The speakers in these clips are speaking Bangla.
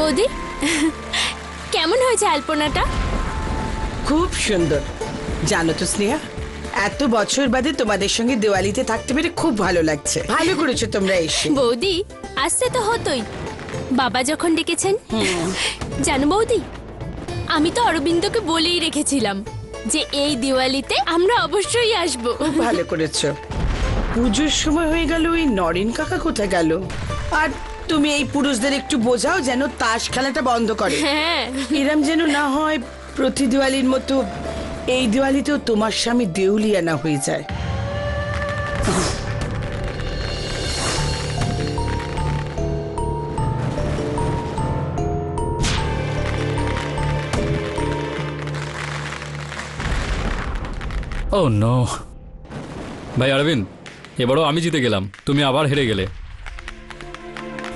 বৌদি কেমন হয়েছে আলপনাটা? খুব সুন্দর। জানো তো স্নেহা, এত বছর বাদে তোমাদের সঙ্গে দিওয়ালিতে থাকতে পেরে খুব ভালো লাগছে। ভালো করেছো তোমরা এসে। বৌদি আসতে তো হতোই, বাবা যখন ডেকেছেন। জানো বৌদি, আমি তো অরবিন্দকে বলেই রেখেছিলাম যে এই দিওয়ালিতে আমরা অবশ্যই আসবো। খুব ভালো করেছো। পুজোর সময় হয়ে গেল, ওই নরেন কাকা কোথায় গেল? আর তুমি এই পুরুষদের একটু বোঝাও যেন তাস খেলাটা বন্ধ করে। হ্যাঁ, এরম যেন না হয় প্রতি দিওয়ালির মতো এই দিওয়ালিতেও তোমার স্বামী দেউলিয়া না হয়ে যায়। ও নো ভাই অরবিন্দ, এবারও আমি জিতে গেলাম, তুমি আবার হেরে গেলে।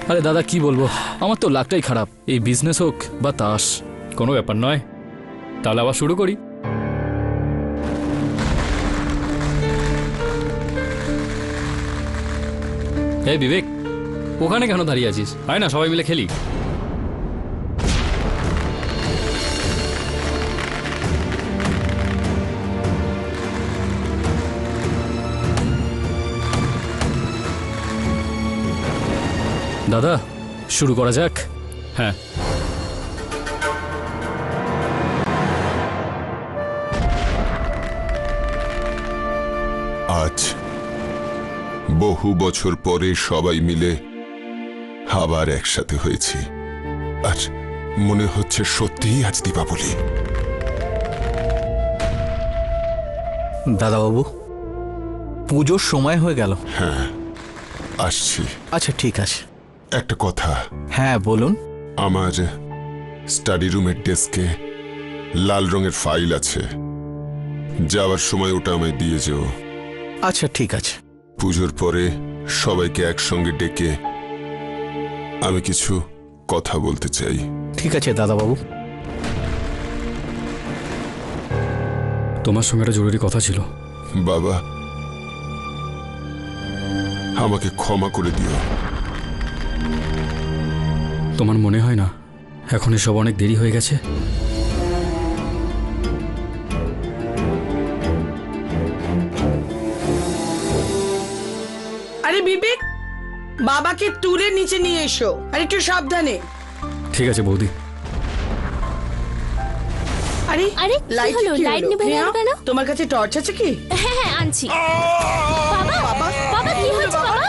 আরে দাদা কি বলবো, আমার তো লাকটাই খারাপ, এই বিজনেস হোক বা তাস। কোনো ব্যাপার নয়, তাহলে আবার শুরু করি। হে বিবেক, ওখানে কেন দাঁড়িয়ে আছিস? আয় না সবাই মিলে খেলি। দাদা শুরু করা যাক। হ্যাঁ, আজ বহু বছর পরে সবাই মিলে আবার একসাথে হয়েছি, আর মনে হচ্ছে সত্যিই আজ দীপাবলি। দাদাবাবু, পুজোর সময় হয়ে গেল। হ্যাঁ, আসছি। আচ্ছা ঠিক আছে। একটা কথা, হ্যাঁ বলুন। আমার স্টাডি রুমের ডেস্কে লাল রঙের ফাইল আছে, যাওয়ার সময় ওটা আমায় দিয়ে যেও। আচ্ছা ঠিক আছে। পুজোর পরে সবাইকে একসঙ্গে ডেকে আমি কিছু কথা বলতে চাই। ঠিক আছে দাদাবাবু। তোমার সঙ্গে একটা জরুরি কথা ছিল। বাবা, আমাকে ক্ষমা করে দিও। তোমার মনে হয় না এখন এসব অনেক দেরি হয়ে গেছে? আরে বিবেক, বাবাকে তুলে নিচে নিয়ে এসো, আর একটু সাবধানে। ঠিক আছে বৌদি। আরে আরে, কি লাইট হলো? কি লাইট হলো? নিভে গেল নেহা, কেন? তোমার কাছে টর্চ আছে কি? হ্যাঁ হ্যাঁ আনছি। বাবা বাবা, বাবা কি হয়েছে বাবা?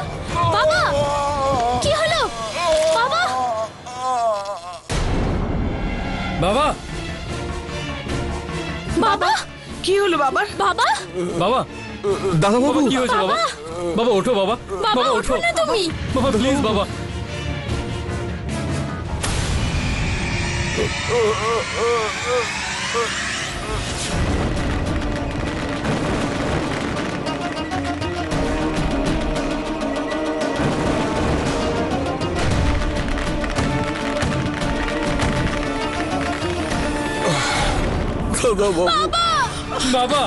বাবা কি হলো বাবা? বাবা, বাবা কি হলো বাবার? বাবা বাবা, দাদাবাবু, কি হয়েছে বাবা? বাবা ওঠো বাবা, বাবা বাবা ওঠো ওঠো না তুমি। বাবা, প্লিজ বাবা। বাবা,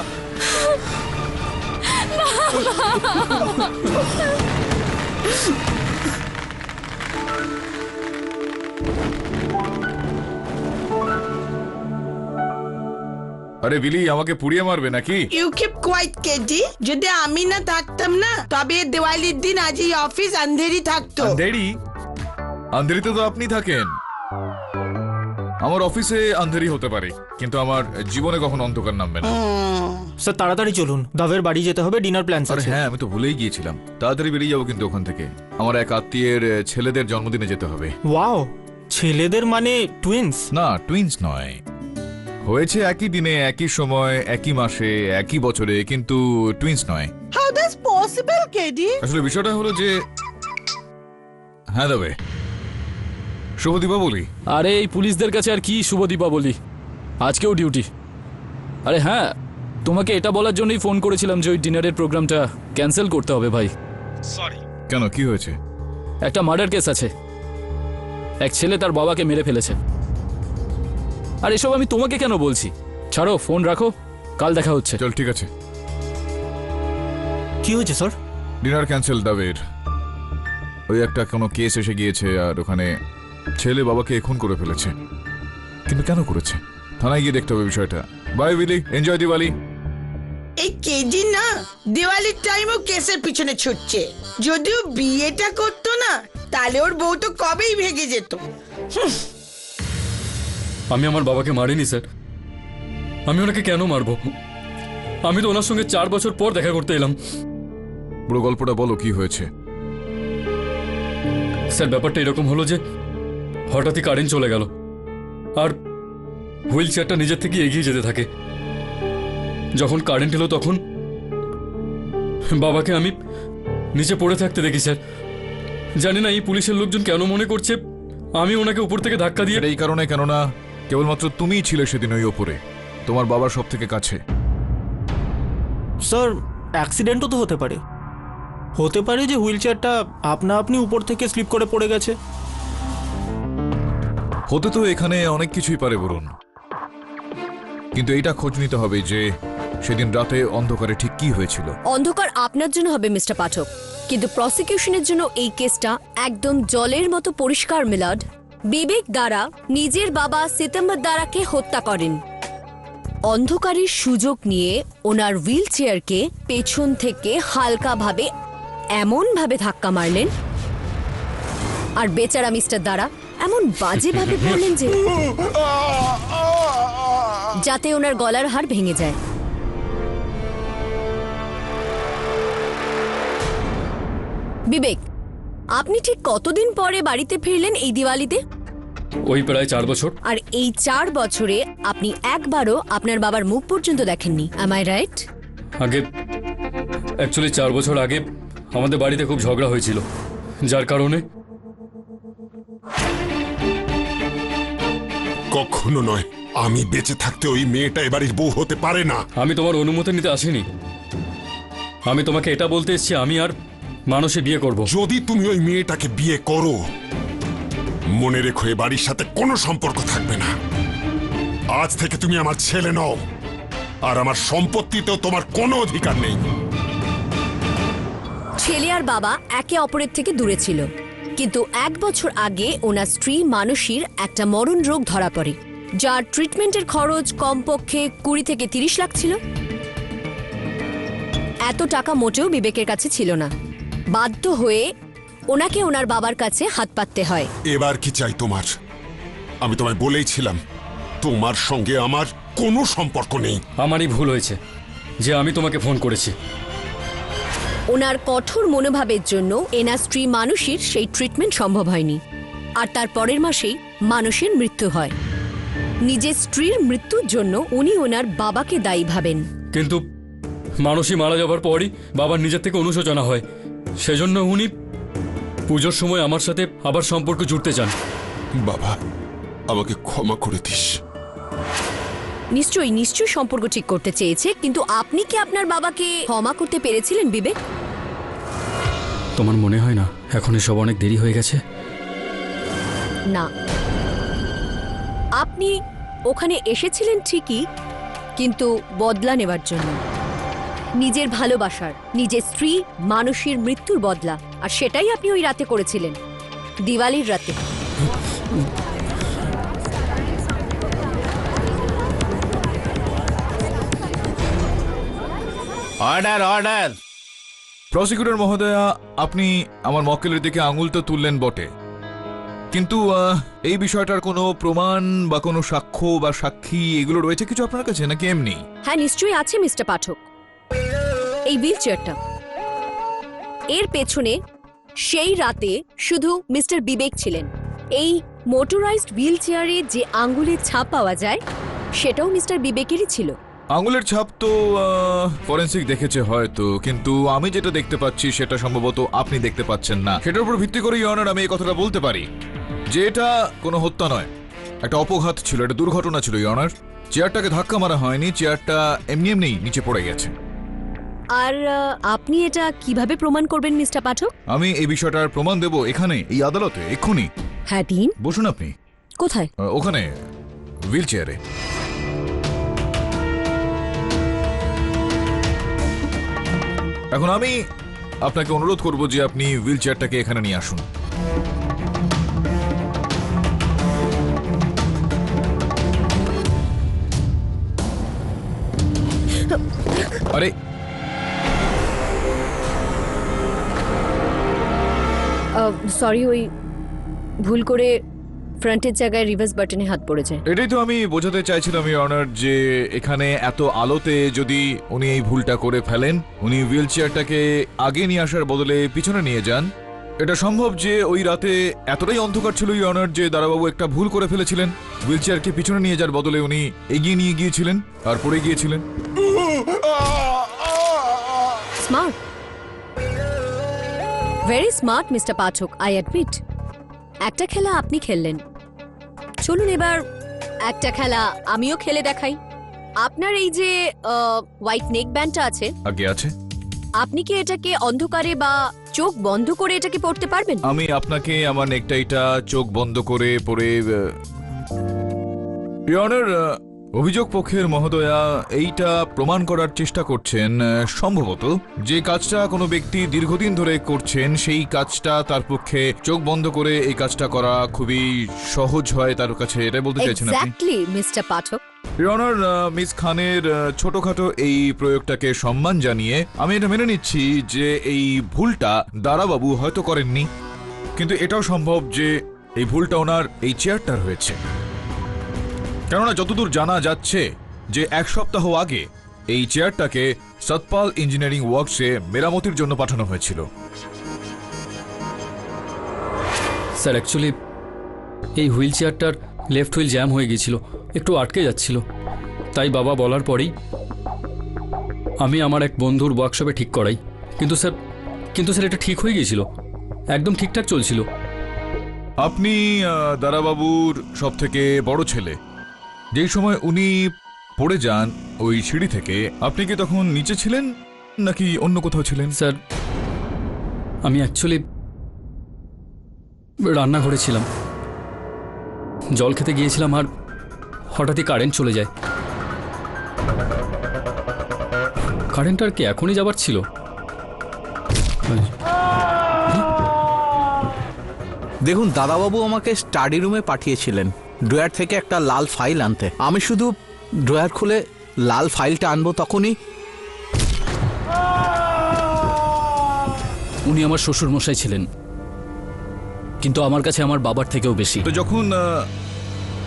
আরে বিলি, আমাকে পুড়িয়ে মারবে নাকি? You keep quiet KG. যদি আমি না থাকতাম না, তবে দিওয়ালির দিন আজ এই অফিস আন্ধেরি থাকতো। আন্ধেরি? আন্ধেরিতে তো আপনি থাকেন। আমার অফিসে আন্ধেরি হতে পারে, কিন্তু আমার জীবনে কখনো অন্ধকার নামবে না। স্যার তাড়াতাড়ি চলুন, দাভের বাড়ি যেতে হবে, ডিনার প্ল্যান আরে আছে। হ্যাঁ, আমি তো ভুলেই গিয়েছিলাম। তাড়াতাড়ি বেরিয়ে যাবো কিন্তু ওখান থেকে। আমার এক আত্মীয়ের ছেলেদের জন্মদিনে যেতে হবে। ওয়াও, ছেলেদের মানে টুইন্স? না, টুইন্স নয়, হয়েছে একই দিনে, একই সময়, একই মাসে, একই বছরে, কিন্তু টুইন্স নয়। How that's possible KD? আসলে বিষয়টা হলো যে, হ্যাঁ দেবে, শুভ দীপাবলি। আরে এই পুলিশদের কাছে আর কি শুভ দীপাবলি, আজকেও ডিউটি। আরে হ্যাঁ, তোমাকে এটা বলার জন্যই ফোন করেছিলাম যে ওই ডিনারের প্রোগ্রামটা ক্যান্সেল করতে হবে ভাই। সরি। কেন, কি হয়েছে? একটা মার্ডার কেস আছে, এক ছেলে তার বাবাকে মেরে ফেলেছে। আর এসব আমি তোমাকে কেন বলছি? ছাড়ো, ফোন রাখো, কাল দেখা হচ্ছে। চল, ঠিক আছে। কি হয়েছে স্যার? Dinner cancel দাবের। ওই একটা কোনো কেস এসে গিয়েছে, আর ওখানে ছেলে বাবাকে খুন করে ফেলেছে, কিন্তু কেন করেছে থানায় গিয়ে দেখতে হবে বিষয়টা। Bye Willy, enjoy Diwali. এই কেজি না দিওয়ালির টাইমও কেসের পিছনে ছুটছে। যদিও বিয়েটা করতো না তাহলে ওর বউ তো কবেই ভেগে যেত। আমি আমার বাবাকে মারিনি স্যার। আমি ওনাকে কেন মারবো? আমি তো ওনার সঙ্গে 4 বছর পর দেখা করতে এলাম। পুরো গল্পটা বলো, কি হয়েছে? স্যার ব্যাপারটা এরকম হলো যে হঠাৎই কারেন্ট চলে গেল আর হুইল চেয়ারটা নিজের থেকে এগিয়ে যেতে থাকে। যখন কারেন্ট এলো তখন বাবাকে আমি নিচে পড়ে থাকতে দেখি স্যার। জানি না এই পুলিশের লোকজন কেন মনে করছে আমি ওনাকে উপর থেকে ধাক্কা দিয়ে। এটা এই কারণে, কেননা কেবলমাত্র তুমিই ছিলে সেদিন ওই ওপরে, তোমার বাবার সব থেকে কাছে। স্যার অ্যাক্সিডেন্টও তো হতে পারে। হতে পারে যে হুইল চেয়ারটা আপনা আপনি উপর থেকে স্লিপ করে পড়ে গেছে। হতে তো এখানে অনেক কিছুই পারে বলুন, কিন্তু এইটা খোঁজ নিতে হবে যে সেদিন রাতে অন্ধকারে ঠিক কি হয়েছিল। অন্ধকার আপনার জন্য হবে মিস্টার পাঠক, কিন্তু প্রসিকিউশনের জন্য এই কেসটা একদম জলের মতো পরিষ্কার মিলাড। বিবেক দ্বারা নিজের বাবা সিতম্বর দ্বারাকে হত্যা করেন। অন্ধকারের সুযোগ নিয়ে ওনার হুইল চেয়ারকে পেছন থেকে হালকাভাবে এমনভাবে ধাক্কা মারলেন আর বেচারা মিস্টার দ্বারা এমন বাজেভাবে বললেন যে যাতে ওনার গলার হাড় ভেঙে যায়। বিবেক, আপনি ঠিক কতদিন পরে বাড়িতে ফিরলেন এই দিওয়ালিতে? ওই প্রায় 4 বছর। আর এই 4 বছরে আপনি একবারও আপনার বাবার মুখ পর্যন্ত দেখেননি, am I right? আগে অ্যাকচুয়ালি 4 বছর আগে আমাদের বাড়িতে খুব ঝগড়া হয়েছিল, যার কারণে কখনো নয়, আমি বেঁচে থাকতে ওই মেয়েটা এ বাড়ির বউ হতে পারে না। আমি তোমার অনুমতি নিতে আসিনি। আমি তোমাকে এটা বলতে এসেছি আমি আর মানুষে বিয়ে করব। যদি তুমি ওই মেয়েটাকে বিয়ে করো, মনে রেখো এ বাড়ির সাথে কোনো সম্পর্ক থাকবে না। আজ থেকে তুমি আমার ছেলে নও, আর আমার সম্পত্তিতেও তোমার কোনো অধিকার নেই। ছেলে আর বাবা একে অপরের থেকে দূরে ছিল, কিন্তু 1 বছর আগে ওনার স্ত্রী মানসীর একটা মরণ রোগ ধরা পড়ে, যার ট্রিটমেন্টের খরচ কমপক্ষে 20 থেকে 30 লাখ ছিল। এত টাকা মোটেও বিবেকের কাছে ছিল না। বাধ্য হয়ে ওনাকে ওনার বাবার কাছে হাত পাততে হয়। এবার কি চাই তোমার? আমি তোমায় বলেইছিলাম তোমার সঙ্গে আমার কোনো সম্পর্ক নেই। আমারই ভুল হয়েছে যে আমি তোমাকে ফোন করেছি। ওনার কঠোর মনোভাবের জন্য এনার স্ত্রী মানসীর সেই ট্রিটমেন্ট সম্ভব হয়নি, আর তার পরের মাসেই মানসীর মৃত্যু হয়। নিজের স্ত্রীর মৃত্যুর জন্য উনি ওনার বাবাকে দায়ী ভাবেন। কিন্তু মানসী মারা যাবার পরই বাবার নিজের থেকে অনুশোচনা হয়, সেজন্য উনি পুজোর সময় আমার সাথে আবার সম্পর্ক জুড়তে চান। বাবা, আমাকে ক্ষমা করে দিস। নিশ্চয়ই সম্পর্ক ঠিক করতে চেয়েছে, কিন্তু আপনি কি আপনার বাবাকে ক্ষমা করতে পেরেছিলেন বিবেক? তোমার মনে হয় না এখন এসব অনেক দেরি হয়ে গেছে? না, আপনি ওখানে এসেছিলেন ঠিকই, কিন্তু বদলা নেবার জন্য। নিজের ভালোবাসার, নিজের স্ত্রী মানসীর মৃত্যুর বদলা, আর সেটাই আপনি ওই রাতে করেছিলেন, দিওয়ালির রাতে। Order order. প্রসিকিউটর মহোদয়া, আপনি আমার মক্কেলের দিকে আঙুল তো তুললেন বটে, কিন্তু এই বিষয়টার কোনো প্রমাণ বা কোনো সাক্ষ্য বা সাক্ষী এগুলো রয়েছে কিছু আপনার কাছে, নাকি এমনি? হ্যাঁ, নিশ্চয়ই আছে মিস্টার পাঠক। এই হুইল চেয়ারটা, এর পেছনে সেই রাতে শুধু মিস্টার বিবেক ছিলেন। এই মোটরাইজড হুইল চেয়ারে যে আঙ্গুলের ছাপ পাওয়া যায় সেটাও মিস্টার বিবেকেরই ছিল। আঙুলের ছাপ তো ফরেন্সিক দেখেছে হয়তো, কিন্তু আমি যেটা দেখতে পাচ্ছি সেটা সম্ভবত আপনি দেখতে পাচ্ছেন না। সেটার উপর ভিত্তি করে ইওর অনার আমি এই কথাটা বলতে পারি যে এটা কোনো হত্যা নয়, একটা অপঘাত ছিল, একটা দুর্ঘটনা ছিল ইওর অনার। চেয়ারটাকে ধাক্কা মারা হয়নি, চেয়ারটা এমনি এমনি নিচে পড়ে গেছে। আর আপনি এটা কিভাবে প্রমাণ করবেন মিস্টার পাঠক? আমি এই বিষয়টার প্রমাণ দেব এখানে, এই আদালতে, এক্ষুনি। হ্যাঁ দিন। বসুন আপনি। কোথায়? ওখানে, হুইল চেয়ারে। এখন আমি আপনাকে অনুরোধ করব যে আপনি হুইল চেয়ারটাকে এখানে নিয়ে আসুন। আরে সরি, ওই ভুল করে ফ্রন্টের জায়গায় রিভার্স বাটনে হাত পড়েছে। এটাই তো আমি বোঝাতে চাইছিলাম ইওর অনার, যে এখানে এত আলোতে যদি উনি এই ভুলটা করে ফেলেন, উনি হুইল চেয়ারটাকে আগে নিয়ে আসার বদলে পিছনে নিয়ে যান। এটা সম্ভব যে ওই রাতে এতটাই অন্ধকার ছিল ইওর অনার যে দারাবাবু একটা ভুল করে ফেলেছিলেন, হুইল চেয়ারকে পিছনে নিয়ে যাওয়ার বদলে উনি এগিয়ে নিয়ে গিয়েছিলেন আর পড়ে গিয়েছিলেন। Smart, very smart mister Pathak, I admit. একটা খেলা আপনি খেললেন, চলুন এবার একটা খেলা আমিও খেলে দেখাই। আপনার এই যে হোয়াইট নেক ব্যান্ডটা আছে, আগে আছে, আপনি কি এটাকে অন্ধকারে বা চোখ বন্ধ করে এটাকে পড়তে পারবেন? আমি আপনাকে আমার নেকটাইটা চোখ বন্ধ করে পরে ইওর অনার, অভিযোগ পক্ষের মহোদয়া এইটা প্রমাণ করার চেষ্টা করছেন সম্ভবত যে কাজটা কোনো ব্যক্তি দীর্ঘদিন ধরে করছেন, সেই কাজটা তার পক্ষে চোখ বন্ধ করে এই কাজটা করা খুবই সহজ হয় তার কাছে, এটা বলতে চাইছেন আপনি? Exactly mister Pathak. Your honour, miss খানের ছোটখাটো এই প্রয়োগটাকে সম্মান জানিয়ে আমি এটা মেনে নিচ্ছি যে এই ভুলটা দারাবাবু হয়তো করেননি, কিন্তু এটাও সম্ভব যে এই ভুলটা ওনার এই চেয়ারটার হয়েছে। কেননা যতদূর জানা যাচ্ছে যে 1 সপ্তাহ আগে এই চেয়ারটাকে সতপাল ইঞ্জিনিয়ারিং ওয়ার্কসে মেরামতির জন্য পাঠানো হয়েছিল। স্যার অ্যাকচুয়ালি এই হুইল চেয়ারটার লেফট হুইল জ্যাম হয়ে গিয়েছিল, একটু আটকে যাচ্ছিল, তাই বাবা বলার পরেই আমি আমার এক বন্ধুর ওয়ার্কশপে ঠিক করাই। কিন্তু স্যার এটা ঠিক হয়ে গিয়েছিল, একদম ঠিকঠাক চলছিল। আপনি দারাবাবুর সব থেকে বড় ছেলে, যেই সময় উনি পড়ে যান ওই সিঁড়ি থেকে, আপনি কি তখন নিচে ছিলেন নাকি অন্য কোথাও ছিলেন? স্যার আমি অ্যাকচুয়ালি রান্নাঘরে ছিলাম, জল খেতে গিয়েছিলাম আর হঠাৎই কারেন্ট চলে যায়। কারেন্ট আর কি এখনই যাবার ছিল? দেখুন, দাদাবাবু আমাকে স্টাডি রুমে পাঠিয়েছিলেন ড্রয়ার থেকে একটা লাল ফাইল আনতে। আমি শুধু ড্রয়ার খুলে লাল ফাইলটা আনবো, তখনই উনি আমার শ্বশুর মশাই ছিলেন, কিন্তু আমার কাছে আমার বাবার থেকেও বেশি। তো যখন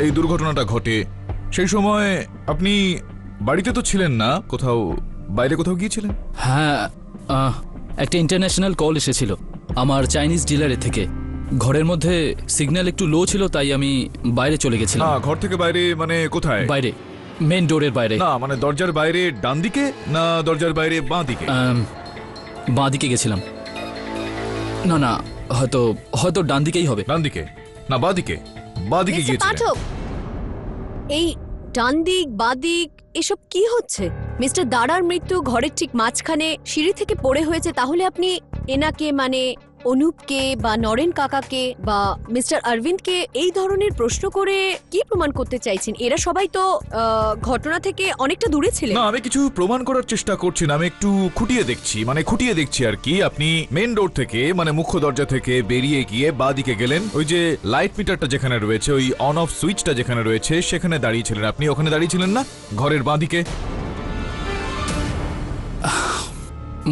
এই দুর্ঘটনাটা ঘটে সেই সময় আপনি বাড়িতে তো ছিলেন না, কোথাও বাইরে কোথাও গিয়েছিলেন? হ্যাঁ, একটা ইন্টারন্যাশনাল কল এসেছিল আমার চাইনিজ ডিলারের থেকে। ঘরের মধ্যে সিগন্যাল একটু লো ছিল, তাই আমি বাইরে চলে গেছিলাম। না, ঘর থেকে বাইরে মানে কোথায়? বাইরে, মেন ডোরের বাইরে। না, মানে দরজার বাইরে ডান দিকে না দরজার বাইরে বাঁ দিকে? বাঁ দিকে গেছিলাম। না না, হয়তো ডান দিকেই হবে। ডান দিকে না বাঁ দিকে? বাঁ দিকে মিস্টার গিয়েছিলেন। পাঠক, এই ডান দিক বাঁ দিক এসব কি হচ্ছে? মিস্টার দারার মৃত্যু ঘরের ঠিক মাঝখানে সিঁড়ি থেকে পড়ে হয়েছে, তাহলে আপনি এনাকে মানে অনুপকে বা নরেন কাকাকে বা মিস্টার অরবিন্দকে এই ধরনের প্রশ্ন করে কি প্রমাণ করতে চাইছেন? এরা সবাই তো ঘটনা থেকে অনেকটা দূরে ছিলেন। না, আমি কিছু প্রমাণ করার চেষ্টা করছি না, আমি একটু খুঁটিয়ে দেখছি আর কি। আপনি মেন ডোর থেকে মানে মুখ্য দরজা থেকে বেরিয়ে গিয়ে বাঁ দিকে গেলেন, ওই যে লাইট মিটারটা যেখানে রয়েছে, ওই অন অফ সুইচটা যেখানে রয়েছে সেখানে দাঁড়িয়েছিলেন। আপনি ওখানে দাঁড়িয়েছিলেন না ঘরের বাঁ দিকে?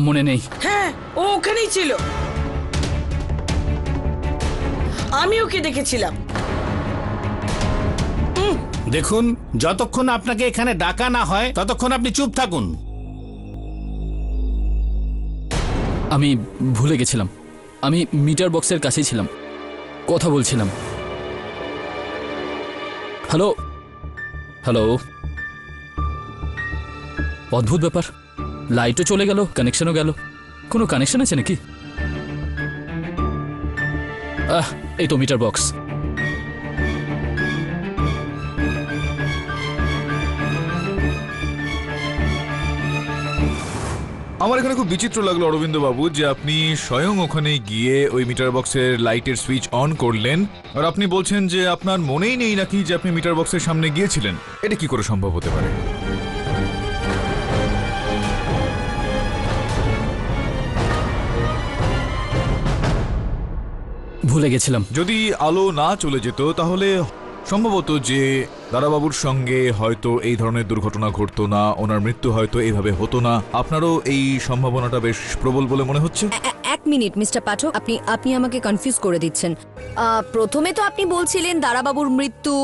মনে নেই। হ্যাঁ, ও ওখানেই ছিল, আমি ওকে দেখেছিলাম। দেখুন, যতক্ষণ আপনাকে এখানে ডাকা না হয় ততক্ষণ আপনি চুপ থাকুন। আমি ভুলে গেছিলাম, আমি মিটার বক্সের কাছেই ছিলাম, কথা বলছিলাম। হ্যালো হ্যালো, অদ্ভুত ব্যাপার, লাইটও চলে গেল, কানেকশনও গেল। কোনো কানেকশন আছে নাকি? এই তো মিটার বক্স। আমার এখানে খুব বিচিত্র লাগলো অরবিন্দ বাবু যে আপনি স্বয়ং ওখানে গিয়ে ওই মিটার বক্সের লাইটের সুইচ অন করলেন, আর আপনি বলছেন যে আপনার মনেই নেই নাকি যে আপনি মিটার বক্সের সামনে গিয়েছিলেন। এটা কি করে সম্ভব হতে পারে? ভুলে গেছিলাম। যদি আলো না চলে যেত তাহলে সম্ভবত যে দাদাবাবুর সঙ্গে হয়তো এই ধরনের দুর্ঘটনা ঘটতো না, ওনার মৃত্যু হয়তো এইভাবে হতো না। আপনারও এই সম্ভাবনাটা বেশ প্রবল বলে মনে হচ্ছে। এক মিনিট মিস্টার পাঠক, আপনি আমাকে কনফিউজ করে দিচ্ছেন। প্রথমে তো আপনি বলছিলেন দারাবাবুর মৃত্যু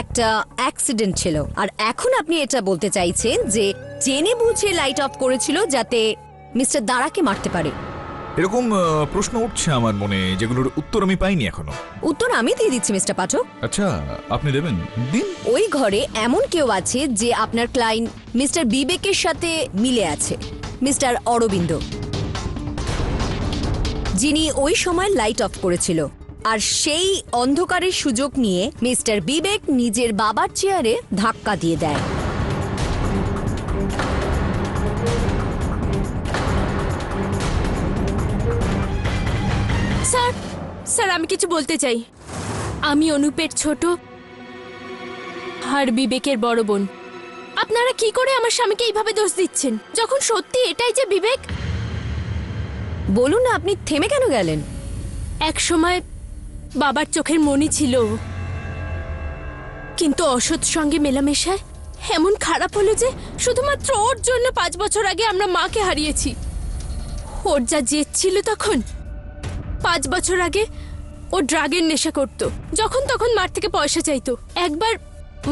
একটা অ্যাক্সিডেন্ট ছিল, আর এখন আপনি এটা বলতে চাইছেন যে জেনে বুঝে লাইট অফ করেছিল যাতে মিস্টার দারাকে মারতে পারে। এরকম প্রশ্ন উঠছে আমার মনে, যেগুলোর উত্তর আমি পাইনি এখনো। উত্তর আমি দিয়ে দিচ্ছি মিস্টার পাঠক। আচ্ছা, আপনি দেবেন? দিন। ওই ঘরে এমন কেউ আছে যে আপনার ক্লায়েন্ট মিস্টার বিবেকের সাথে মিলে আছে, মিস্টার অরবিন্দ, যিনি ওই সময় লাইট অফ করেছিল। আর সেই অন্ধকারের সুযোগ নিয়ে মিস্টার বিবেক নিজের বাবার চেয়ারে ধাক্কা দিয়ে দেয়। স্যার স্যার আমি কিছু বলতে চাই। আমি অনুপের ছোট আর বিবেকের বড় বোন। আপনারা কি করে আমার স্বামীকে এইভাবে দোষ দিচ্ছেন, যখন সত্যি এটাই যে বিবেক? বলুন না, আপনি থেমে কেন গেলেন? এক সময় বাবার চোখের মণি ছিল, কিন্তু অসৎ সঙ্গে মেলামেশায় এমন খারাপ হলো যে শুধুমাত্র ওর জন্য 5 বছর আগে আমরা মাকে হারিয়েছি। ওর যা জেদ ছিল তখন, 5 বছর আগে ও ড্রাগের নেশা করত, যখন তখন মার থেকে পয়সা চাইতো। একবার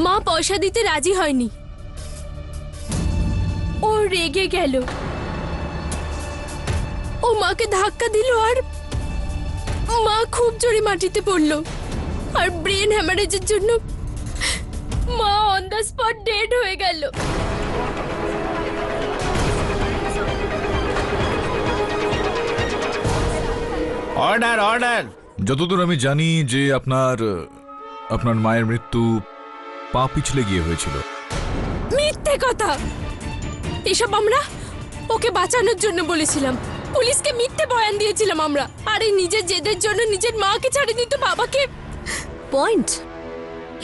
মা পয়সা দিতে রাজি হয়নি, ও রেগে গেল, ও মাকে ধাক্কা দিল, আর মা খুব জোরে মাটিতে পড়ল, আর ব্রেন হ্যামারেজের জন্য মা অন দ্য স্পট ডেড হয়ে গেল। Order order. যতদূর আমি জানি যে আপনার মায়ের মৃত্যু পা পিছলে গিয়ে হয়েছিল। মিথ্যে কথা! এসব আমরা ওকে বাঁচানোর জন্য বলেছিলাম, পুলিশকে মিথ্যে বয়ান দিয়েছিলাম আমরা, আর এই নিজের জেদের জন্য নিজের মাকে ছাড়ে দিত বাবাকে। Point,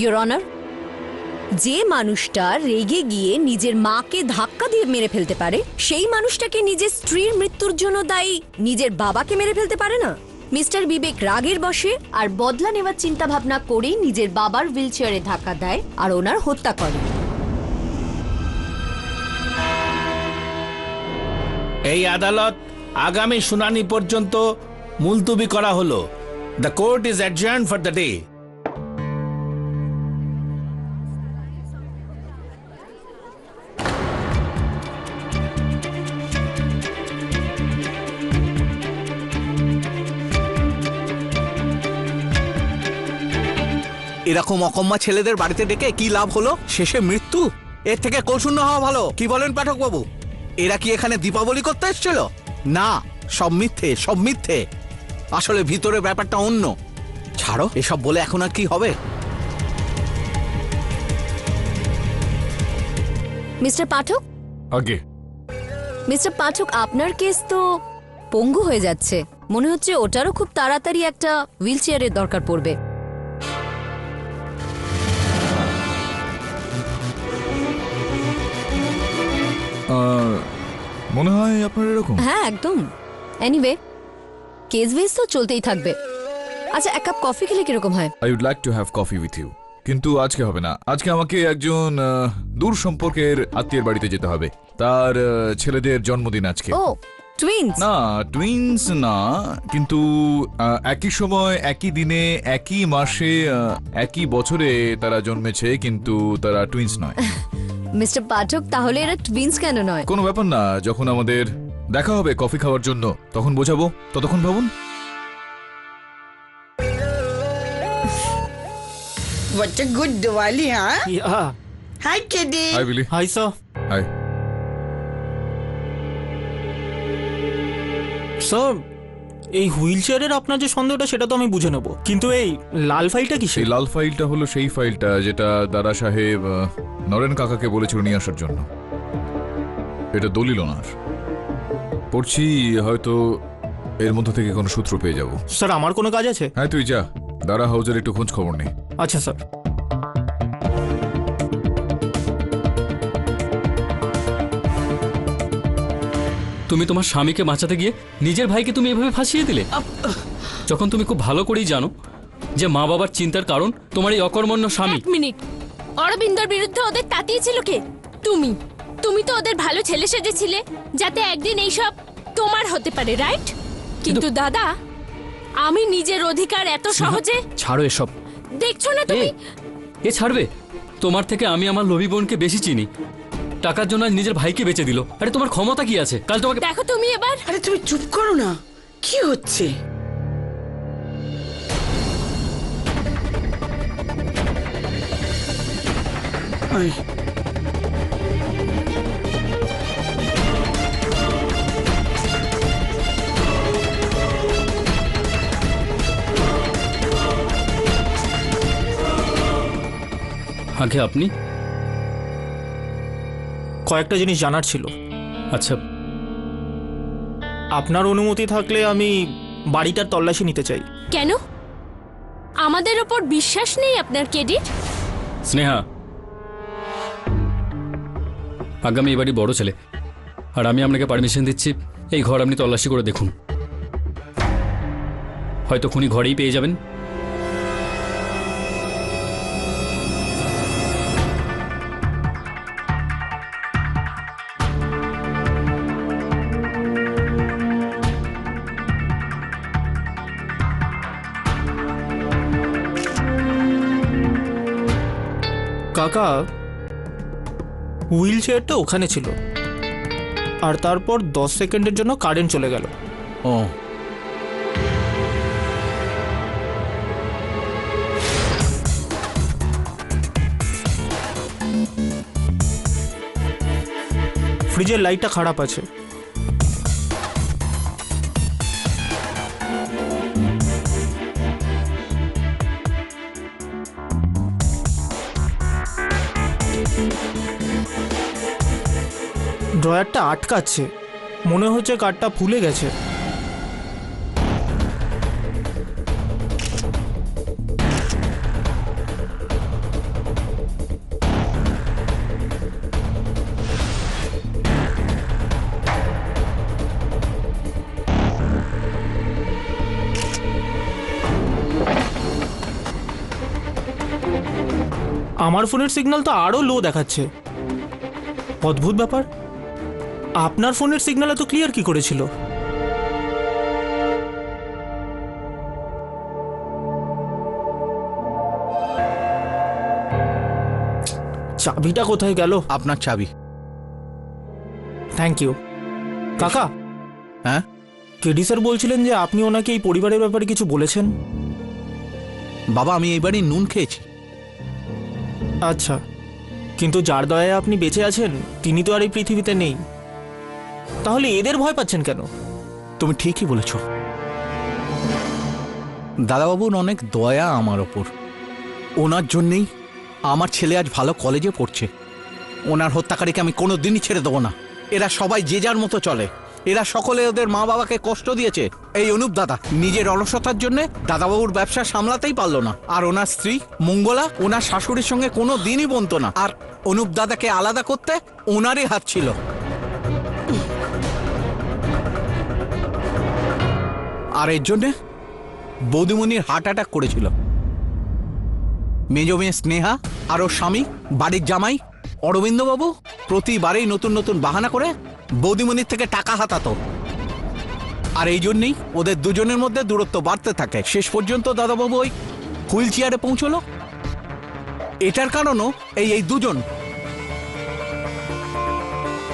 your honour. যে মানুষটা রেগে গিয়ে নিজের মাকে ধাক্কা দিয়ে মেরে ফেলতে পারে, সেই মানুষটাকে নিজের স্ত্রীর মৃত্যুর জন্য দায়ী নিজের বাবাকে মেরে ফেলতে পারে না। মিস্টার বিবেক রাগের বশে আর বদলা নেওয়ার চিন্তা ভাবনা করেই নিজের বাবার হুইলচেয়ারে ধাক্কা দেয় আর ওনার হত্যা করে। এই আদালত আগামী শুনানি পর্যন্ত মুলতবি করা হলো। The court is adjourned for the day. এরকম অকম্মা ছেলেদের বাড়িতে ডেকে কি লাভ হলো? শেষে মৃত্যু। এর থেকে কৌশূন্য হওয়া ভালো। কি বলেন পাঠক বাবু? এরা কি এখানে দীপাবলি করতে এসেছিল? না, সব মিথ্যে, সব মিথ্যে। আসলে ভিতরে ব্যাপারটা অন্য। ছাড়ো এসব বলে, এখন আর কি হবে? মিস্টার পাঠক, আগে মিস্টার পাঠক, আপনার কেস তো পঙ্গু হয়ে যাচ্ছে। মনে হচ্ছে ওটারও খুব তাড়াতাড়ি একটা হুইলচেয়ারের দরকার পড়বে। মনে হয় আপনার এরকম। হ্যাঁ, একদম। এনিওয়ে, কেস বেস তো চলতেই থাকবে। আচ্ছা, এক কাপ কফি খেলে কিরকম হয়? I would like to have coffee with you, কিন্তু আজকে হবে না। আজকে আমাকে একজন দূর সম্পর্কের আত্মীয়ের বাড়িতে যেতে হবে। তার ছেলেদের জন্মদিন আজকে। ও, টুইনস? না, টুইনস না, কিন্তু একই সময়, একই দিনে, একই মাসে, একই বছরে তারা জন্মেছে, কিন্তু তারা টুইনস নয়। মিস্টার পাঠক, তাহলে এরা টুইনস কেন নয়? কোনো ব্যাপার না, যখন আমাদের দেখা হবে কফি খাওয়ার জন্য তখন বোঝাবো। ততক্ষণ ভাবুন। What a good Diwali, huh? Yeah. Hi, Kiddy. Hi Billy. Hi, sir. Hi. Sir, এই হুইলচেয়ারের আপনার যে সন্দেহটা সেটা তো আমি বুঝে নেব, কিন্তু এই লাল ফাইলটা কি? সেই লাল ফাইলটা হলো সেই ফাইলটা যেটা দাদা সাহেব নরেন কাকাকে বলেছিল নিয়ে আসার জন্য। এটা দলিল ওনার। পড়ছি, হয়তো এর মধ্যে থেকে কোনো সূত্র পেয়ে যাব। স্যার, আমার কোনো কাজ আছে? হ্যাঁ, তুই যা, দাদা হাউজের একটু খোঁজ খবর নেই। আচ্ছা স্যার। তুমি তোমার স্বামীকে বাঁচাতে গিয়ে নিজের ভাইকে তুমি এভাবে ফাঁসিয়ে দিলে, যখন তুমি খুব ভালো করেই জানো যে মা বাবার চিন্তার কারণ তোমার এই অকর্মণ্য স্বামী। 1 মিনিট, অরবিন্দর বিরুদ্ধে ওদের তাতিয়েছিল কে? তুমি। তুমি তো ওদের ভালো ছেলে সেজেছিলে যাতে একদিন এইসব তোমার হতে পারে, রাইট? কিন্তু দাদা, আমি নিজের অধিকার এত সহজে ছাড়ো এসব। দেখছো না তুমি? এ ছাড়বে? তোমার থেকে আমি আমার লোভী বোনকে বেশি চিনি। টাকার জন্য আজ নিজের ভাইকে বেচে দিল। আরে তোমার ক্ষমতা কি আছে? কাল তোমাকে দেখো তুমি এবার। আরে তুমি চুপ করো না, কি হচ্ছে? আয়। আগে আপনি? কয়েকটা জিনিস জানার ছিল। আচ্ছা, আপনার অনুমতি থাকলে আমি বাড়িটার তল্লাশি নিতে চাই। কেন? আমাদের ওপর বিশ্বাস নেই আপনার, ক্রেডিট? স্নেহা, আগামী এবারই বড় ছেলে, আর আমি আপনাকে পারমিশন দিচ্ছি এই ঘর আপনি তল্লাশি করে দেখুন। হয়তো খুনি ঘরেই পেয়ে যাবেন। কাকা, হুইল চেয়ারটা ওখানে ছিল, আর তারপর 10 সেকেন্ডের জন্য কারেন্ট চলে গেল। ও, ফ্রিজের লাইটটা খারাপ আছে। ড্রয়ারটা আটকাচ্ছে, মনে হচ্ছে কাঠটা ফুলে গেছে। আমার ফোনের সিগন্যাল তো আরো লো দেখাচ্ছে। অদ্ভুত ব্যাপার, আপনার ফোনের সিগন্যাল এত ক্লিয়ার কি করেছিল? চাবিটা কোথায় গেল? আপনার চাবি। Thank you. কাকা, হ্যাঁ, কেডি স্যার বলছিলেন যে আপনি ওনাকে এই পরিবারের ব্যাপারে কিছু বলেছেন। বাবা, আমি এইবারই নুন খেয়েছি। আচ্ছা, কিন্তু যার দয়ায় আপনি বেঁচে আছেন তিনি তো আর এই পৃথিবীতে নেই, তাহলে এদের ভয় পাচ্ছেন কেন? তুমি ঠিকই বলেছ। দাদাবাবুর অনেক দয়া আমার ওপর। ওনার জন্যেই আমার ছেলে আজ ভালো কলেজে পড়ছে। ওনার হত্যাকারীকে আমি কোনো দিনই ছেড়ে দেবো না। এরা সবাই যে যার মতো চলে। এরা সকলে ওদের মা বাবাকে কষ্ট দিয়েছে। এই অনুপ দাদা নিজের অলসতার জন্য দাদাবাবুর ব্যবসা সামলাতেই পারলো না, আর ওনার স্ত্রী মঙ্গলা ওনার শাশুড়ির সঙ্গে কোনো দিনই বনতো না, আর অনুপ দাদাকে আলাদা করতে ওনারই হাত ছিল। আর এর জন্যে বৌদিমণির হার্ট অ্যাটাক করেছিল। মেজ মেয়ে স্নেহা আর ওর স্বামী বাড়ির জামাই অরবিন্দবাবু প্রতিবারেই নতুন নতুন বাহানা করে বৌদিমণির থেকে টাকা হাতাতো, আর এই জন্যই ওদের দুজনের মধ্যে দূরত্ব বাড়তে থাকে। শেষ পর্যন্ত দাদাবাবু ওই হুইল চেয়ারে পৌঁছলো। এটার কারণও এই দুজন।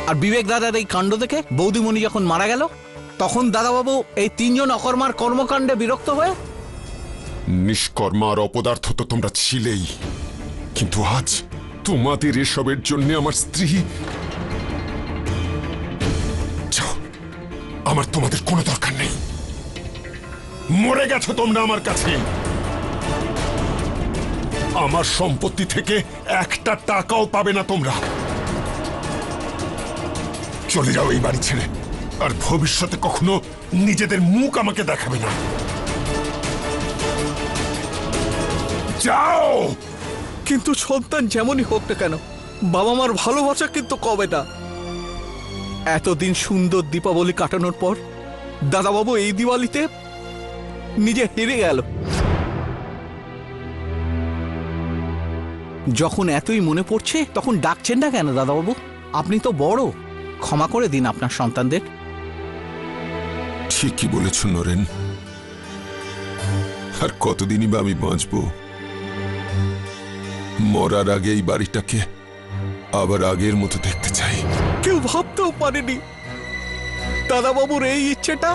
আর বিবেক দাদার এই কাণ্ড দেখে বৌদিমণি যখন মারা গেল, তখন দাদাবাবু এই তিনজন অকর্মার কর্মকাণ্ডে বিরক্ত হয়ে। নিষ্কর্মা আর অপদার্থ তো তোমরা ছিলেই, কিন্তু আজ তোমাদের এসবের জন্য আমার স্ত্রী। যাও, আমার তোমাদের কোনো দরকার নেই। মরে গেছো তোমরা আমার কাছে। আমার সম্পত্তি থেকে একটা টাকাও পাবে না তোমরা। চলে যাও এই বাড়ি ছেড়ে, আর ভবিষ্যতে কখনো নিজেদের মুখ আমাকে দেখাবে না। যাও। কিন্তু সন্তান যেমনই হোক না কেন, বাবা মার ভালোবাসা কিন্তু কবে না। এতদিন সুন্দর দীপাবলি কাটানোর পর দাদাবাবু এই দিওয়ালিতে নিজে হেরে গেল। যখন এতই মনে পড়ছে তখন ডাকছেন না কেন দাদাবাবু? আপনি তো বড়, ক্ষমা করে দিন আপনার সন্তানদের। ঠিকই বলেছ নরেন, আর কতদিনই বা আমি বাঁচবো? মরার আগে এই বাড়িটাকে আবার আগের মতো দেখতে চাই। কেউ ভাবতেও পারেনি দাদাবাবুর এই ইচ্ছেটা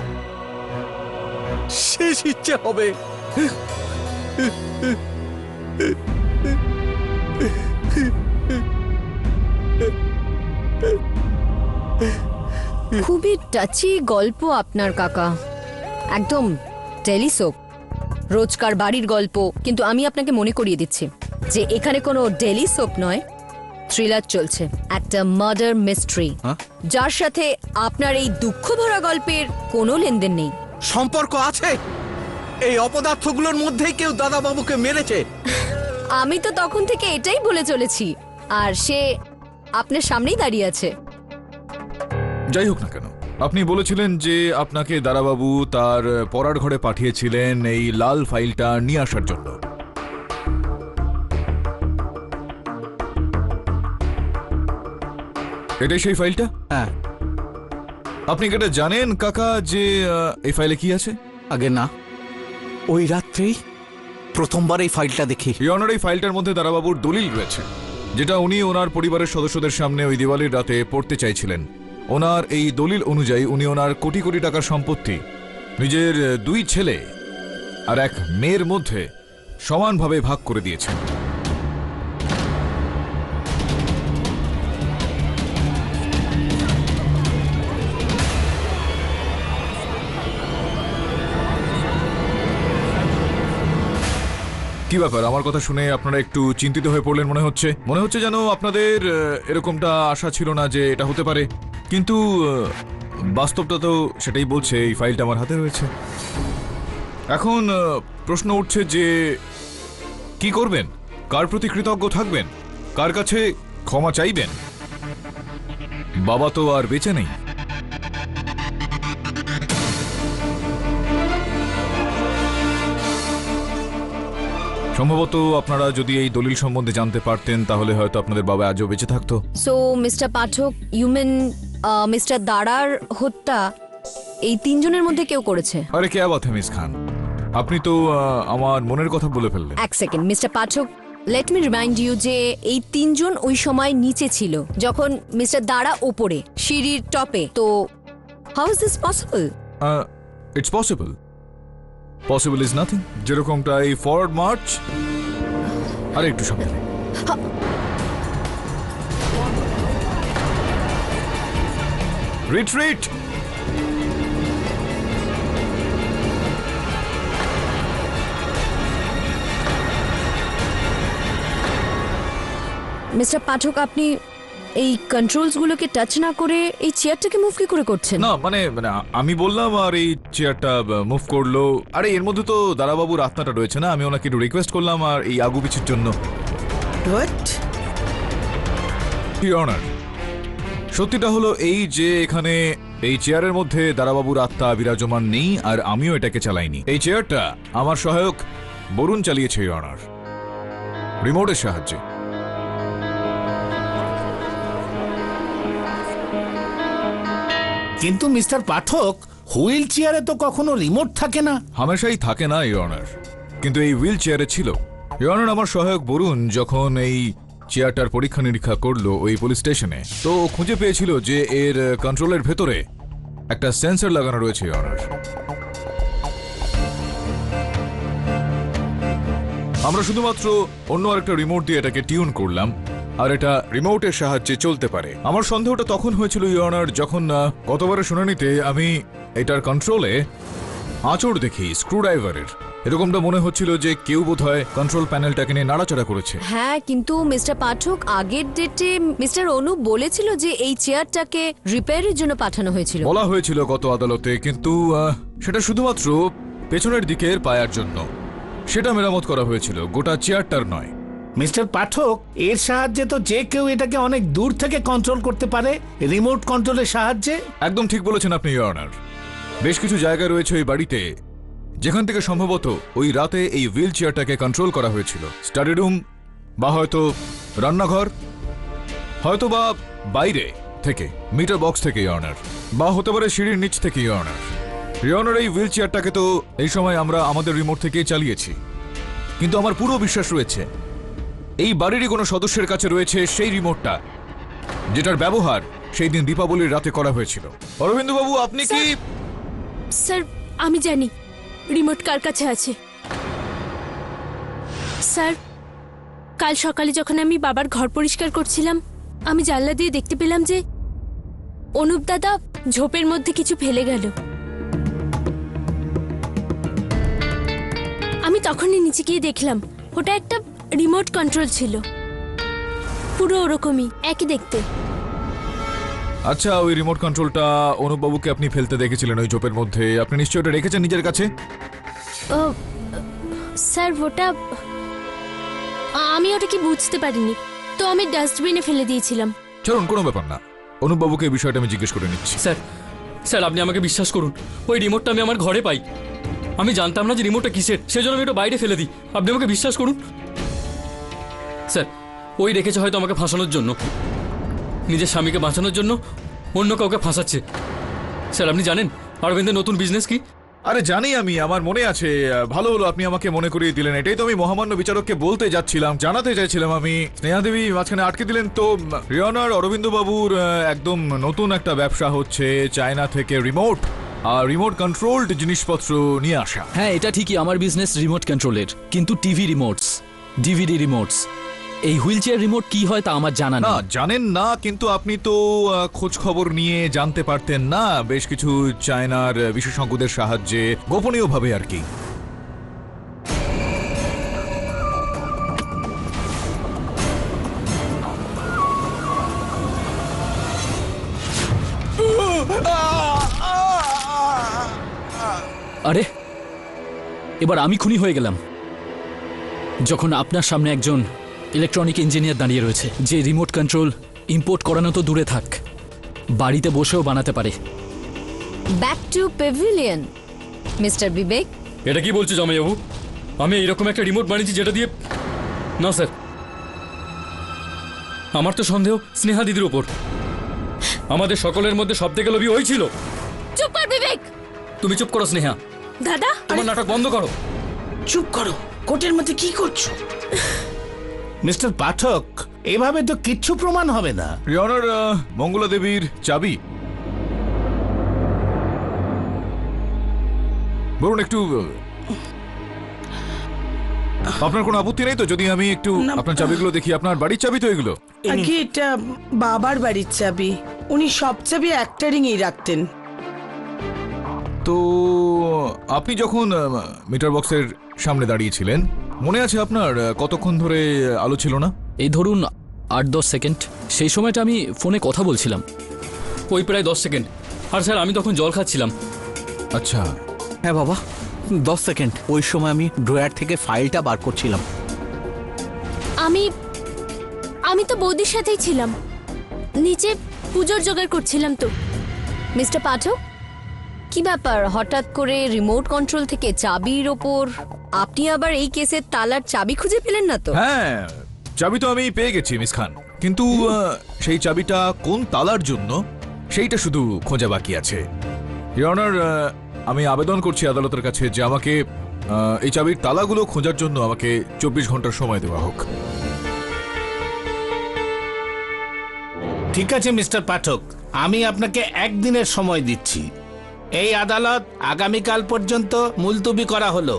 শেষ ইচ্ছে হবে। খুবই টাচি গল্প আপনার কাকা, একদম টেলিসোপ, রোজকার বাড়ির গল্প। কিন্তু আমি আপনাকে মনে করিয়ে দিচ্ছি যে এখানে কোনো ডেলি সোপ নয়, থ্রিলার চলছে, একটা মার্ডার মিস্ট্রি, যার সাথে আপনার এই দুঃখ ভরা গল্পের কোনো লেনদেন নেই। সম্পর্ক আছে? এই অপদার্থগুলোর মধ্যেই কেউ দাদাবাবুকে মেরেছে। আমি তো তখন থেকে এটাই বলে চলেছি, আর সে আপনার সামনেই দাঁড়িয়ে আছে। যাই হোক না কেন, আপনি বলেছিলেন যে আপনাকে দারাবাবু তার পড়ার ঘরে পাঠিয়েছিলেন এই লাল ফাইলটা নিয়ে আসার জন্য। এটাই সেই ফাইলটা? হ্যাঁ। আপনি কি এটা জানেন কাকা যে এই ফাইলে কি আছে? আগে না, ওই রাত্রেই প্রথমবার এই ফাইলটা দেখি। ইয়নার এই ফাইলটার মধ্যে দারাবাবুর দলিল রয়েছে, যেটা উনি ওনার পরিবারের সদস্যদের সামনে ওই দিওয়ালির রাতে পড়তে চাইছিলেন। ওনার এই দলিল অনুযায়ী উনি ওনার কোটি কোটি টাকার সম্পত্তি নিজের 2 ছেলে আর 1 মেয়ের মধ্যে সমানভাবে ভাগ করে দিয়েছেন। কি ব্যাপার, আমার কথা শুনে আপনারা একটু চিন্তিত হয়ে পড়লেন মনে হচ্ছে যেন আপনাদের এরকমটা আশা ছিল না যে এটা হতে পারে। কিন্তু বাস্তবটা তো সেটাই বলছে, এই ফাইলটা আমার হাতে রয়েছে। এখন প্রশ্ন উঠছে যে কি করবেন, কার প্রতি কৃতজ্ঞ থাকবেন, কার কাছে ক্ষমা চাইবেন? বাবা তো আর বেঁচে নেই। সম্ভবত আপনারা যদি এই দলিল সম্বন্ধে জানতে পারতেন তাহলে হয়তো আপনাদের বাবা আজও বেঁচে থাকতো। So mister Pathak, you mean mister দারার হত্যা এই 3 জনের মধ্যে কেউ করেছে? আরে কে বাত মিস খান, আপনি তো আমার মনের কথা বলে ফেললেন। এক second mister Pathak, let me remind you যে এই 3 জন ওই সময় নিচে ছিল যখন মিস্টার দারা ওপরে সিঁড়ির টপে। তো how is this possible? It's possible. Possible is nothing. যেরকমটা এই ফরওয়ার্ড মার্চ। আরে একটু সামনে রিট্রিট। মিস্টার পাঠক, আপনি এই কন্ট্রোলস গুলোকে টাচ না করে এই চেয়ারটাকে মুভ কি করে করছেন? না মানে আমি বললাম আর এই চেয়ারটা মুভ করলো। আরে এর মধ্যে তো দারাবাবুর আত্মাটা রয়েছে না, আমি ওনাকে একটু রিকোয়েস্ট করলাম আর এই আগু পিছির জন্য। হোয়াট? ইওর অনার, সত্যিটা হলো এই যে এখানে এই চেয়ারের মধ্যে দারাবাবুর আত্মা বিরাজমান নেই, আর আমিও এটাকে চালাইনি। এই চেয়ারটা আমার সহায়ক বরুণ চালিয়েছে ইওর অনার, রিমোটের সাহায্যে। কিন্তু মিস্টার পাঠক, হুইল চেয়ারে তো কখনো রিমোট থাকে না। হামেশাই থাকে না ইওর অনার, কিন্তু এই হুইল চেয়ারে ছিল। ইওর অনার, আমার সহায়ক বরুণ যখন এই চেয়ারটার পরীক্ষা নিরীক্ষা করলো ওই পুলিশ স্টেশনে, তো খুঁজে পেয়েছিল যে এর কন্ট্রোলের ভেতরে একটা সেন্সর লাগানো রয়েছে ইওর অনার। আমরা শুধুমাত্র অন্য আরেকটা রিমোট দিয়ে এটাকে টিউন করলাম, আর এটা রিমোটের সাহায্যে চলতে পারে। আমার সন্দেহটা তখন হয়েছিল ইওর অনার, যখন গতবারের শুনানিতে আমি এটার কন্ট্রোলে আঁচড় দেখি স্ক্রুড্রাইভারের। এরকমটা মনে হচ্ছিল যে কেউ বোধহয় কন্ট্রোল প্যানেলটাকে নিয়ে নাড়াচাড়া করেছে। হ্যাঁ, কিন্তু মিস্টার পাঠক, আগের ডেটে মিস্টার অনুপ বলেছিল যে এই চেয়ারটাকে রিপেয়ারের জন্য পাঠানো হয়েছিল। বলা হয়েছিল গত আদালতে, কিন্তু সেটা শুধুমাত্র পেছনের দিকের পায়ার জন্য। সেটা মেরামত করা হয়েছিল, গোটা চেয়ারটার নয়। মিস্টার পাঠক, এর সাহায্যে তো যে কেউ এটাকে অনেক দূর থেকে কন্ট্রোল করতে পারে, রিমোট কন্ট্রোলের সাহায্যে। একদম ঠিক বলেছেন আপনি ইওর অনার। বেশ কিছু জায়গা রয়েছে ওই বাড়িতে যেখান থেকে সম্ভবত ওই রাতে এই হুইল চেয়ারটাকে কন্ট্রোল করা হয়েছিল। স্টাডি রুম, বা হয়তো রান্নাঘর, হয়তো বা বাইরে থেকে মিটার বক্স থেকে অনার, বা হতে পারে সিঁড়ির নিচ থেকে অনার। রিওনার এই হুইল চেয়ারটাকে তো এই সময় আমরা আমাদের রিমোট থেকেই চালিয়েছি, কিন্তু আমার পুরো বিশ্বাস রয়েছে এই বাড়িরই কোনো সদস্যের কাছে রয়েছে সেই রিমোটটা যেটার ব্যবহার সেই দিন দীপাবলির রাতে করা হয়েছিল। অরবিন্দ বাবু, আপনি কি? স্যার আমি জানি রিমোট কার কাছে আছে। স্যার কাল সকালে যখন আমি বাবার ঘর পরিষ্কার করছিলাম, আমি জানলা দিয়ে দেখতে পেলাম যে অনুপ দাদা ঝোপের মধ্যে কিছু ফেলে গেল। আমি তখনই নিচে গিয়ে দেখলাম ওটা একটা রিমোট কন্ট্রোল ছিল, পুরো ওরকমই, একই দেখতে। আচ্ছা, ওই রিমোট কন্ট্রোলটা অনুপবাবুকে আপনি ফেলতে দেখেছিলেন ওই ঝোপের মধ্যে, আপনি নিশ্চয়ই ওটা রেখেছেন নিজের কাছে? ও স্যার, ওটা আমি ওটা কি বুঝতে পারিনি, তো আমি ডাস্টবিনে ফেলে দিয়েছিলাম। চলুন, কোনো ব্যাপার না, অনুপবাবুকে এই বিষয়টা আমি জিজ্ঞেস করে নিচ্ছি। স্যার স্যার আপনি আমাকে বিশ্বাস করুন, ওই রিমোটটা আমি আমার ঘরে পাই। আমি জানতাম না যে রিমোটটা কিসের, সেজন্য আমি ওটা বাইরে ফেলে দিই। আপনি আমাকে বিশ্বাস করুন স্যার। ওই রেখেছে হয়তো আমাকে ফাঁসানোর জন্য, নিজের স্বামীকে বাঁচানোর জন্য অন্য কাউকে ফাঁসাচ্ছে। স্যার আপনি জানেন অরবিন্দের নতুন বিজনেস কি? আরে জানি আমি, আমার মনে আছে। ভালো হলো আপনি আমাকে মনে করিয়ে দিলেন, এটাই তো আমি মহামান্য বিচারককে বলতে যাচ্ছিলাম, জানাতে চাইছিলাম আমি। স্নেহা দেবী মাঝখানে আটকে দিলেন তো। রিওনার অরবিন্দ বাবুর একদম নতুন একটা ব্যবসা হচ্ছে চায়না থেকে রিমোট আর রিমোট কন্ট্রোলড জিনিসপত্র নিয়ে আসা। হ্যাঁ এটা ঠিকই, আমার বিজনেস রিমোট কন্ট্রোলের, কিন্তু টিভি রিমোটস, ডিভিডি রিমোটস। এই হুইল চেয়ার রিমোট কি হয় তা আমার জানা না, না। জানেন না, কিন্তু আপনি তো খোঁজ খবর নিয়ে জানতে পারতেন না, বেশ কিছু চায়নার বিশেষজ্ঞদের সাহায্যে গোপনীয়ভাবে আর কি। আরে এবার আমি খুনি হয়ে গেলাম যখন আপনার সামনে একজন ইলেকট্রনিক ইঞ্জিনিয়ার দাঁড়িয়ে রয়েছে, যে রিমোট কন্ট্রোল ইম্পোর্ট করানো তো দূরে থাক, বাড়িতে বসেও বানাতে পারে। ব্যাক টু প্যাভিলিয়ন মিস্টার বিবেক। এটা কি বলছো জামাইবাবু? আমি এইরকম একটা রিমোট বানিয়েছি যেটা দিয়ে? না স্যার, আমার তো সন্দেহ স্নেহা দিদির উপর। আমাদের সকলের মধ্যে সব থেকে লোভী ওই ছিল। চুপ কর বিবেক। তুমি চুপ করো স্নেহা, দাদা তোমার নাটক বন্ধ করো। চুপ করো, কোর্টের মধ্যে কি করছো? মিস্টার পাঠক, এভাবে তো কিচ্ছু প্রমাণ হবে না। রিওনার মঙ্গলা দেবীর চাবি বলুন একটু। আপনার কোনো আপত্তি নেই তো যদি আমি একটু না। আপনার চাবিগুলো দেখি? আপনার বাড়ির চাবি তো এগুলো? আগে এটা বাবার বাড়ির চাবি, উনি সব চাবি একটা রিংয়েই রাখতেন। তো আপনি যখন মিটার বক্সের সামনে দাঁড়িয়েছিলেন, মনে আছে আপনার কতক্ষণ ধরে আলো ছিল না? এই ধরুন 8-10 সেকেন্ড। সেই সময়টা আমি ফোনে কথা বলছিলাম, ওই প্রায় 10 সেকেন্ড। আর স্যার আমি তখন জল খাচ্ছিলাম। আচ্ছা, হ্যাঁ বাবা, 10 সেকেন্ড। ওই সময় আমি ড্রয়ার থেকে ফাইলটা বার করছিলাম। আমি তো বৌদির সাথেই ছিলাম, নিচে পুজোর জোগাড় করছিলাম তো। মিস্টার পাঠক, কি ব্যাপার হঠাৎ করে রিমোট কন্ট্রোল থেকে চাবির ওপর? আপনি আবার এই কেসের তালার চাবি খুঁজে পেলেন না তো? হ্যাঁ চাবি তো আমি পেয়ে গেছি মিস খান, কিন্তু সেই চাবিটা কোন তালার জন্য সেইটা শুধু খোঁজা বাকি আছে। ইওর অনার, আমি আবেদন করছি আদালতের কাছে যে আমাকে এই চাবির তালাগুলো খোঁজার জন্য আমাকে 24 ঘন্টার সময় দেওয়া হোক। ঠিক আছে মিস্টার পাঠক, আমি আপনাকে একদিনের সময় দিচ্ছি। এই আদালত আগামীকাল পর্যন্ত মুলতবি করা হলো।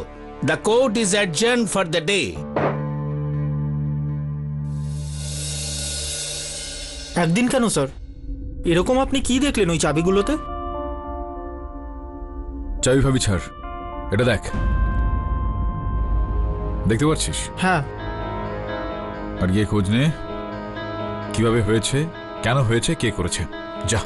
The court is adjourn for the day. একদিন কেন স্যার? এরকম আপনি কি দেখলেন ওই চাবিগুলোতে? চাবি ভাবি ছাড়, এটা দেখ, দেখতে পাচ্ছিস? হ্যাঁ। আর গিয়ে খোঁজ নে কিভাবে হয়েছে, কেন হয়েছে, কে করেছে। যা।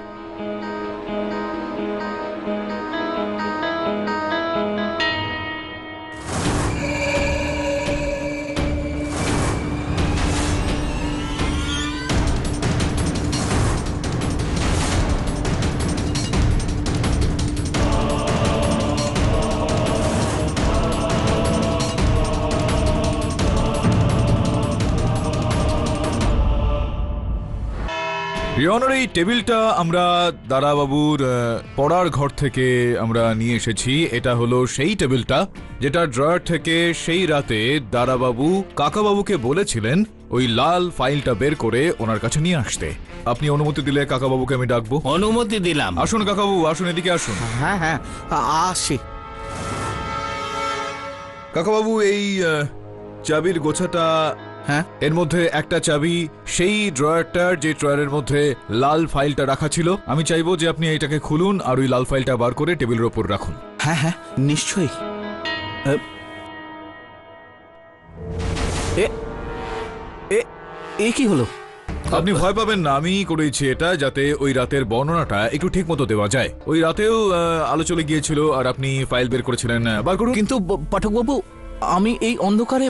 ইয়নার, এই টেবিলটা আমরা দারাবাবুর পড়ার ঘর থেকে আমরা নিয়ে এসেছি। এটা হলো সেই টেবিলটা যেটা ড্রয়ার থেকে সেই রাতে দারাবাবু কাকাবাবুকে বলেছিলেন ওই লাল ফাইলটা বের করে ওনার কাছে নিয়ে আসতে। আপনি অনুমতি দিলে কাকাবাবুকে আমি ডাকবো। অনুমতি দিলাম। আসুন কাকাবাবু, আসুন, এদিকে আসুন। হ্যাঁ হ্যাঁ, আসি। কাকাবাবু, এই চাবির গোছাটা, হ্যাঁ, এর মধ্যে একটা চাবি সেই ড্রয়ারটার যে ড্রয়ারের মধ্যে লাল ফাইলটা রাখা ছিল। আমি চাইবো যে আপনি এইটাকে খুলুন আর ওই লাল ফাইলটা বার করে টেবিলের ওপর রাখুন। হ্যাঁ হ্যাঁ, নিশ্চয়ই। এ এ এ কি হলো? আপনি ভয় পাবেন না, আমি করেছি এটা যাতে ওই রাতের বর্ণনাটা একটু ঠিক মতো দেওয়া যায়। ওই রাতেও আলো চলে গিয়েছিল আর আপনি ফাইল বের করেছিলেন। বার করুন। কিন্তু পাঠকবাবু, আমি এই অন্ধকারে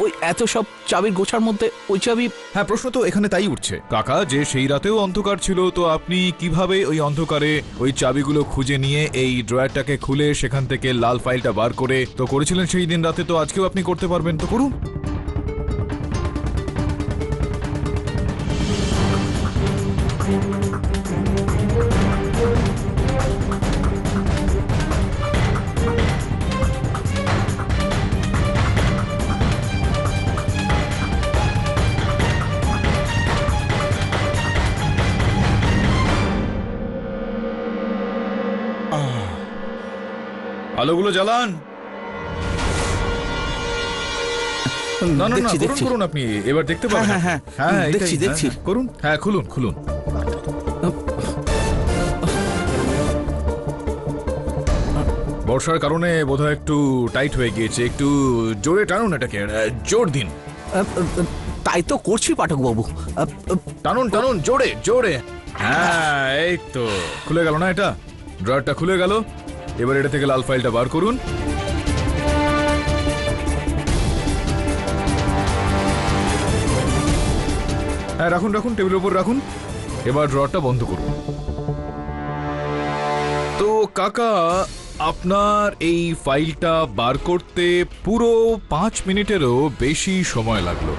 ওই এত সব চাবির গোছার মধ্যে ওই চাবি। হ্যাঁ, প্রশ্ন তো এখানে তাই উঠছে কাকা, যে সেই রাতেও অন্ধকার ছিল, তো আপনি কিভাবে ওই অন্ধকারে ওই চাবিগুলো খুঁজে নিয়ে এই ড্রয়ারটাকে খুলে সেখান থেকে লাল ফাইলটা বার করে তো করেছিলেন সেই দিন রাতে, তো আজকেও আপনি করতে পারবেন, তো করুন। আলোগুলো জ্বালান। না না না, দেখছি, করুন দেখছি। করুন, আপনি এবার দেখতে পাবেন। হ্যাঁ, হ্যাঁ, হ্যাঁ, হ্যাঁ, এটাই, দেখছি, হ্যাঁ, দেখছি। হ্যাঁ, করুন। হ্যাঁ, খুলুন খুলুন। বর্ষার কারণে বোধহয় একটু টাইট হয়ে গিয়েছে, একটু জোরে টানুন এটাকে, জোর দিন। তাই তো করছি পাঠকবাবু। টানুন টানুন, জোরে জোরে। হ্যাঁ, এই তো খুলে গেল না এটা, ড্রয়ারটা খুলে গেল। এবার এটা থেকে লাল ফাইলটা বার করুন। হ্যাঁ, রাখুন রাখুন, টেবিলের উপর রাখুন। এবার ড্রয়ারটা বন্ধ করুন। তো কাকা, আপনার এই ফাইলটা বার করতে পুরো 5 মিনিটেরও বেশি সময় লাগলো।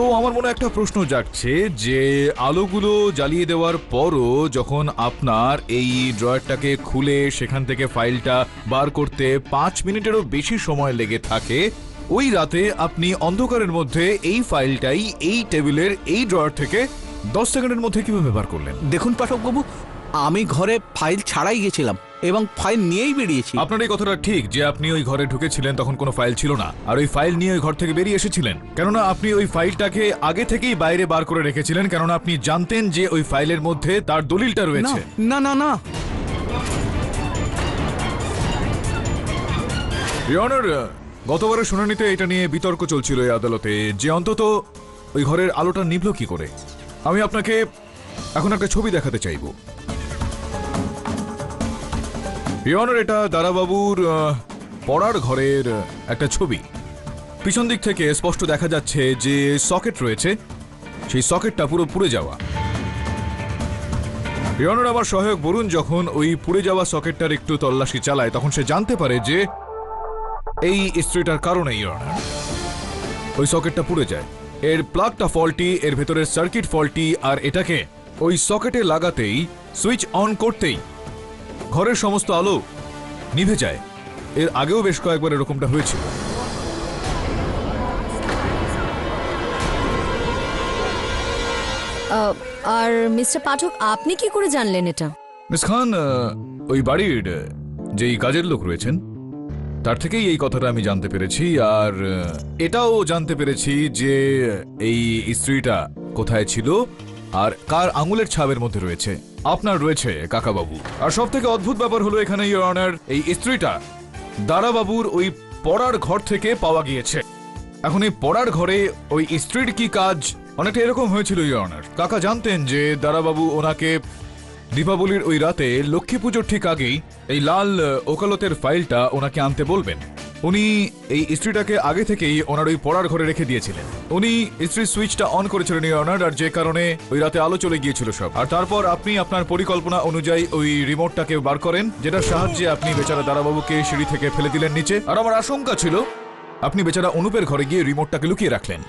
তো আমার মনে একটা প্রশ্ন জাগছে যে আলোগুলো জ্বালিয়ে দেওয়ার পরও যখন আপনার এই ড্রয়ারটাকে খুলে সেখান থেকে ফাইলটা বার করতে 5 মিনিটেরও বেশি সময় লেগে থাকে, ওই রাতে আপনি অন্ধকারের মধ্যে এই ফাইলটাই এই টেবিলের এই ড্রয়ার থেকে 10 সেকেন্ডের মধ্যে কিভাবে বার করলেন? দেখুন পাঠকবাবু, আমি ঘরে ফাইল ছাড়াই গেছিলাম এবং ফাইল নিয়েই বেরিয়েছি। আপনার এই কথাটা ঠিক যে আপনি ওই ঘরে ঢুকেছিলেন, তখন কোনো ফাইল ছিল না, আর ওই ফাইল নিয়ে ওই ঘর থেকে বেরিয়ে এসেছিলেন। কেননা আপনি ওই ফাইলটাকে আগে থেকেই বাইরে বার করে রেখেছিলেন, কেননা আপনি জানতেন যে ওই ফাইলের মধ্যে তার দলিলটা রয়েছে। না না না, ইয়নার, গতবারের শুনানিতে এটা নিয়ে বিতর্ক চলছিল এই আদালতে যে অন্তত ওই ঘরের আলোটা নিভল কি করে। আমি আপনাকে এখন একটা ছবি দেখাতে চাইব। ইয়নার, এটা দারাবাবুর পড়ার ঘরের একটা ছবি। পিছন দিক থেকে স্পষ্ট দেখা যাচ্ছে যে সকেট রয়েছে, সেই সকেটটা পুরো পুড়ে যাওয়া। ইয়নার, আমার সহায়ক বরুণ যখন ওই পুড়ে যাওয়া সকেটটার একটু তল্লাশি চালায়, তখন সে জানতে পারে যে এই ইস্ত্রিটার কারণে ইয়নার ওই সকেটটা পুড়ে যায়। এর প্লাগটা ফল্টি, এর ভেতরের সার্কিট ফল্টি, আর এটাকে ওই সকেটে লাগাতেই, সুইচ অন করতেই ঘরের সমস্ত আলো নিভে যায়। এর আগেও বেশ কয়েকবার এরকমটা হয়েছিল। আর মিস্টার পাঠক, আপনি কি করে জানলেন এটা? মিস খান, ওই বাড়ির যেই কাজের লোক রয়েছেন তার থেকেই এই কথাটা আমি জানতে পেরেছি, আর এটাও জানতে পেরেছি যে এই ইস্ত্রিটা কোথায় ছিল আর কার আঙুলের ছাপের মধ্যে রয়েছে। আপনার রয়েছে কাকাবাবু। আর সব থেকে অদ্ভুত ব্যাপার হলো এখানে ইওর অনার, এই ইস্ত্রিটা দারাবাবুর ওই পড়ার ঘর থেকে পাওয়া গিয়েছে। এখন এই পড়ার ঘরে ওই ইস্ত্রির কি কাজ, অনেকটা এরকম হয়েছিল ইওর অনার। কাকা জানতেন যে দারাবাবু ওনাকে দীপাবলির ওই রাতে লক্ষ্মী পুজোর ঠিক আগেই এই লাল ওকালতের ফাইলটা ওনাকে আনতে বলবেন। উনি এই ইস্ত্রিটাকে আগে থেকেই ওনার ওই পড়ার ঘরে রেখে দিয়েছিলেন। উনি ইস্ত্রির সুইচটা অন করেছিলেন ইওর অনার, আর যে কারণে ওই রাতে আলো চলে গিয়েছিল সব। আর তারপর আপনি আপনার পরিকল্পনা অনুযায়ী ওই রিমোটটাকে বার করেন, যেটার সাহায্যে আপনি বেচারা দারাবাবুকে সিঁড়ি থেকে ফেলে দিলেন নিচে। আর আমার আশঙ্কা ছিল আপনি বেচারা অনুপের ঘরে গিয়ে রিমোটটাকে লুকিয়ে রাখলেন।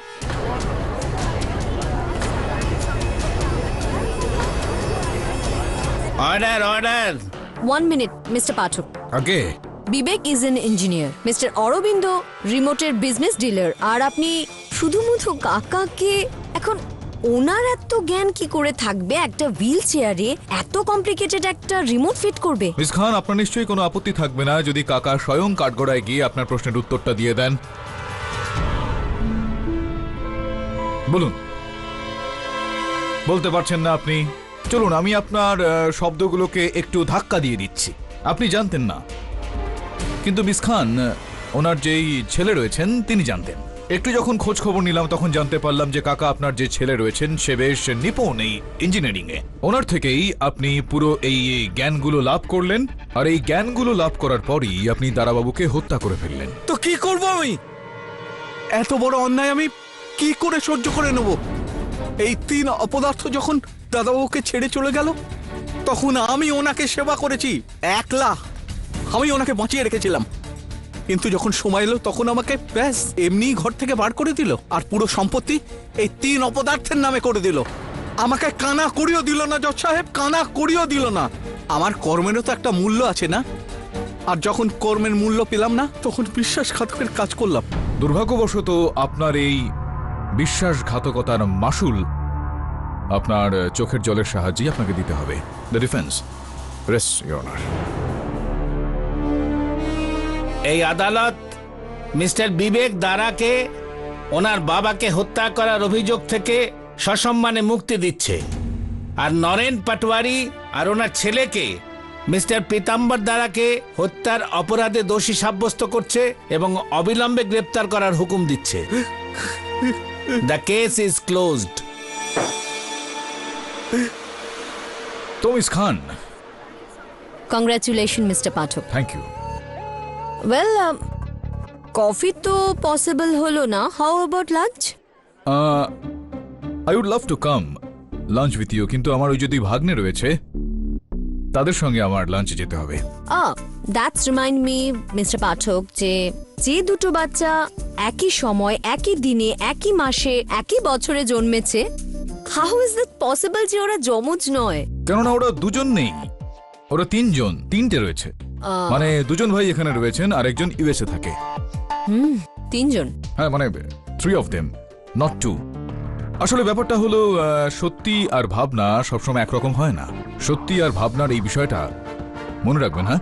Order order. 1 minute mister Pathak. আগে Vivek is an engineer, mister Arvind রিমোটের বিজনেস ডিলার, আর আপনি শুধুমাত্র কাকাকে এখন ওনার এত জ্ঞান কি করে থাকবে একটা হুইল চেয়ারে এত কমপ্লিকেটেড একটা রিমোট ফিট করবে? মিস খান, আপনার নিশ্চয়ই কোনো আপত্তি থাকবে না যদি কাকা স্বয়ং কাঠগড়ায় গিয়ে আপনার প্রশ্নের উত্তরটা দিয়ে দেন। বলুন, বলতে পারছেন না আপনি? চলুন আমি আপনার শব্দগুলোকে একটু ধাক্কা দিয়ে দিচ্ছি। আপনি জানতেন না, কিন্তু মিস খান ওনার যেই ছেলে রয়েছেন তিনি জানতেন। একটু যখন খোঁজ খবর নিলাম তখন জানতে পারলাম যে কাকা আপনার যে ছেলে রয়েছেন সে বেশ নিপুণ এই ইঞ্জিনিয়ারিং এ। ওনার থেকেই আপনি পুরো এই জ্ঞানগুলো লাভ করলেন, আর এই জ্ঞানগুলো লাভ করার পরই আপনি দারাবাবুকে হত্যা করে ফেললেন। তো কি করব আমি? এত বড় অন্যায় আমি কি করে সহ্য করে নেব? এই 3 অপদার্থ যখন দাদাবাবুকে ছেড়ে চলে গেল তখন আমি ওনাকে সেবা করেছি, একলা আমি ওনাকে বাঁচিয়ে রেখেছিলাম। কিন্তু যখন সময় এলো তখন আমাকে ব্যাস এমনি ঘর থেকে বার করে দিল, আর পুরো সম্পত্তি এই 3 অপদার্থের নামে করে দিল। আমাকে কানা করিও দিল না জজ সাহেব, কানা করিও দিল না। আমার কর্মেরও তো একটা মূল্য আছে না? আর যখন কর্মের মূল্য পেলাম না তখন বিশ্বাসঘাতকের কাজ করলাম। দুর্ভাগ্যবশত আপনার এই বিশ্বাসঘাতকতার মাসুল আপনার চোখের জলের সাহায্যে আপনাকে দিতে হবে। The defence rest your honour. এই আদালত মিস্টার বিবেক দারাকে ওনার বাবাকে হত্যা করার অভিযোগ থেকে সসম্মানে মুক্তি দিচ্ছে, আর নরেন পাটওয়ারি আর ওনার ছেলেকে মিস্টার পীতাম্বর দারাকে হত্যার অপরাধে দোষী সাব্যস্ত করছে এবং অবিলম্বে গ্রেপ্তার করার হুকুম দিচ্ছে। The case is closed. তো miss Khan, congratulation mister Pathak. Thank you. Well, coffee তো পসিবল হলো না, how about lunch? I would love to come lunch with you, কিন্তু আমার ওই যদি ভাগ্নে রয়েছে তাদের সঙ্গে আমার লাঞ্চে যেতে হবে। দ্যাটস রিমাইন্ড মি মিস্টার পাঠক, যে দুটো বাচ্চা একই সময় একই দিনে একই মাসে একই বছরে জন্মেছে, হাউ ইজ দ্যাট পসিবল যে ওরা যমজ নয়? কেননা ওরা দুজন নেই, ওরা 3 জন, 3টে রয়েছে। মানে 2 ভাই এখানে রয়েছেন আর একজন ইউএসএ থাকে। 3 জন? হ্যাঁ, মানে 3 of them, not 2। আসলে ব্যাপারটা হলো সত্যি আর ভাবনা সবসময় একরকম হয় না। সত্যি আর ভাবনার এই বিষয়টা মনে রাখবেন, হ্যাঁ?